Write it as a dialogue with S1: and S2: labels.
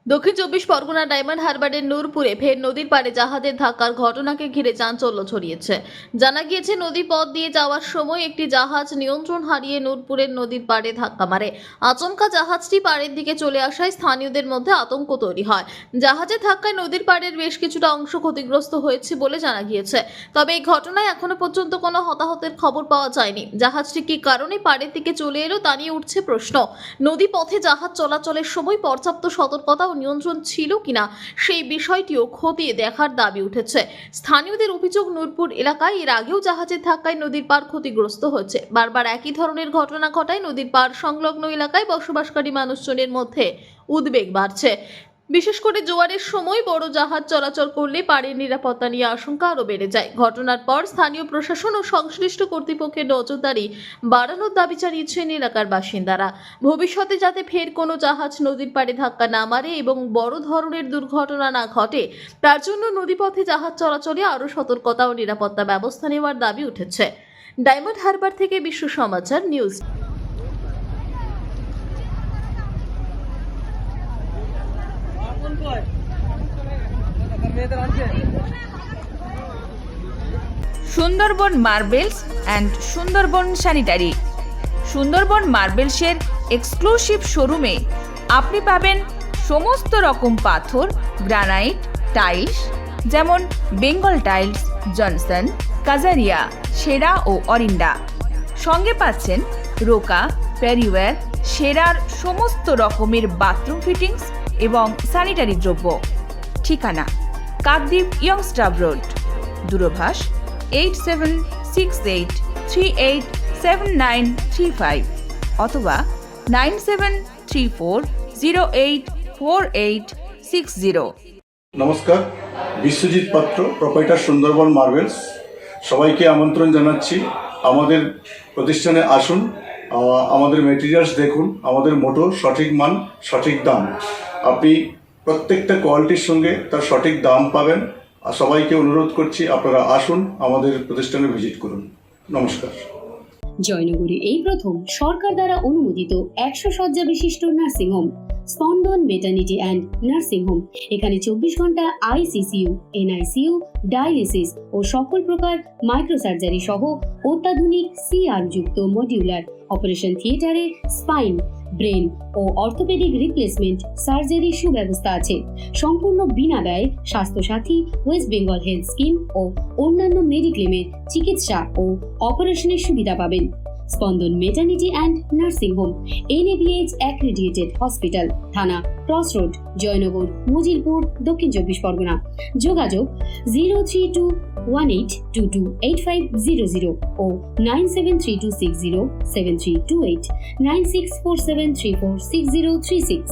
S1: দক্ষিণ চব্বিশ পরগনা ডায়মন্ড হারবারের নূরপুরে ফের নদীর পাড়ে জাহাজের ধাক্কার ঘটনাকে ঘিরে চাঞ্চল্য ছড়িয়েছে। জানা গিয়েছে, নদী পথ দিয়ে যাওয়ার সময় একটি জাহাজ নিয়ন্ত্রণ হারিয়ে নূরপুরের নদীর পাড়ে ধাক্কা মারে। আচমকা জাহাজটি পাড়ের দিকে চলে আসায় স্থানীয়দের মধ্যে আতঙ্ক তৈরি হয়। জাহাজের ধাক্কায় নদীর পাড়ের বেশ কিছুটা অংশ ক্ষতিগ্রস্ত হয়েছে বলে জানা গিয়েছে। তবে এই ঘটনায় এখনো পর্যন্ত কোনো হতাহতের খবর পাওয়া যায়নি। জাহাজটি কি কারণে পাড়ের দিকে চলে এলো তা নিয়ে উঠছে প্রশ্ন। নদী পথে জাহাজ চলাচলের সময় পর্যাপ্ত সতর্কতা নিয়ন্ত্রণ ছিল কিনা সেই বিষয়টিও খতিয়ে দেখার দাবি উঠেছে। স্থানীয়দের অভিযোগ, নূরপুর এলাকায় এর আগেও জাহাজের ধাক্কায় নদীর পাড় ক্ষতিগ্রস্ত হচ্ছে। বারবার একই ধরনের ঘটনা ঘটায় নদীর পাড় সংলগ্ন এলাকায় বসবাসকারী মানুষজনের মধ্যে উদ্বেগ বাড়ছে। বিশেষ করে জোয়ারের সময় বড় জাহাজ চলাচল করলে পাড়ের নিরাপত্তা নিয়ে আশঙ্কা আরও বেড়ে যায়। ঘটনার পর স্থানীয় প্রশাসন ও সংশ্লিষ্ট কর্তৃপক্ষের নজরদারি বাড়ানোর দাবি জানিয়েছেন এলাকার বাসিন্দারা। ভবিষ্যতে যাতে ফের কোনো জাহাজ নদীর পাড়ে ধাক্কা না মারে এবং বড় ধরনের দুর্ঘটনা না ঘটে, তার জন্য নদীপথে জাহাজ চলাচলে আরও সতর্কতা ও নিরাপত্তা ব্যবস্থা নেওয়ার দাবি উঠেছে। ডায়মন্ড হারবার থেকে Bishwa Samachar news.
S2: Sundarban marbles and Sundarban sanitary. Sundarban মার্বেলসের এক্সক্লুসিভ শোরুমে আপনি পাবেন সমস্ত রকম পাথর, গ্রানাইট, টাইলস, যেমন বেঙ্গল টাইলস, জনসন, কাজারিয়া, সেরা ও অরিন্ডা। সঙ্গে পাচ্ছেন রোকা, প্যারিওয়্যার, সেরার সমস্ত রকমের বাথরুম ফিটিংস এবং স্যানিটারি দ্রব্য। ঠিকানা: কাকদ্বীপ ইয়ংস্টার রোড, দূরভাষ 8768387935 অথবা 9734084860।
S3: নমস্কার, বিশ্বজিৎ পাত্র, প্রোপাইটার সুন্দরবন মার্বেলস। সবাইকে আমন্ত্রণ জানাচ্ছি আমাদের প্রতিষ্ঠানে আসুন, আমাদের মেটেরিয়ালস দেখুন। আমাদের মোটো সঠিক মান, সঠিক দাম। আপনি প্রত্যেকটা কোয়ালিটির সঙ্গে তার সঠিক দাম পাবেন। আর সবাইকে অনুরোধ করছি, আপনারা আসুন, আমাদের প্রতিষ্ঠানে ভিজিট করুন। নমস্কার।
S4: জয়নগরে এই প্রথম সরকার দ্বারা অনুমোদিত 100 শয্যা বিশিষ্ট নার্সিংহোম স্পন্দন মেটার্নিটি অ্যান্ড নার্সিং হোম। এখানে 24 ঘন্টা আইসিসিইউ, এনআইসিইউ, ডায়ালিসিস ও সকল প্রকার মাইক্রোসার্জারি সহ অত্যাধুনিক সিআর যুক্ত মডিউলার অপারেশন থিয়েটারে স্পাইন, ব্রেন ও অর্থোপেডিক রিপ্লেসমেন্ট সার্জারির সুব্যবস্থা আছে। সম্পূর্ণ বিনা ব্যয় স্বাস্থ্যসাথী, ওয়েস্ট বেঙ্গল হেলথ স্কিম ও অন্যান্য মেডিক্লেমের চিকিৎসা ও অপারেশনের সুবিধা পাবেন। Spandan maternity and nursing home, NABH accredited hospital, থানা ক্রসরোড, জয়নগর, মজিলপুর, দক্ষিণ 24 পরগনা। যোগাযোগ 03218228500 ও 9732607328, 9647346036।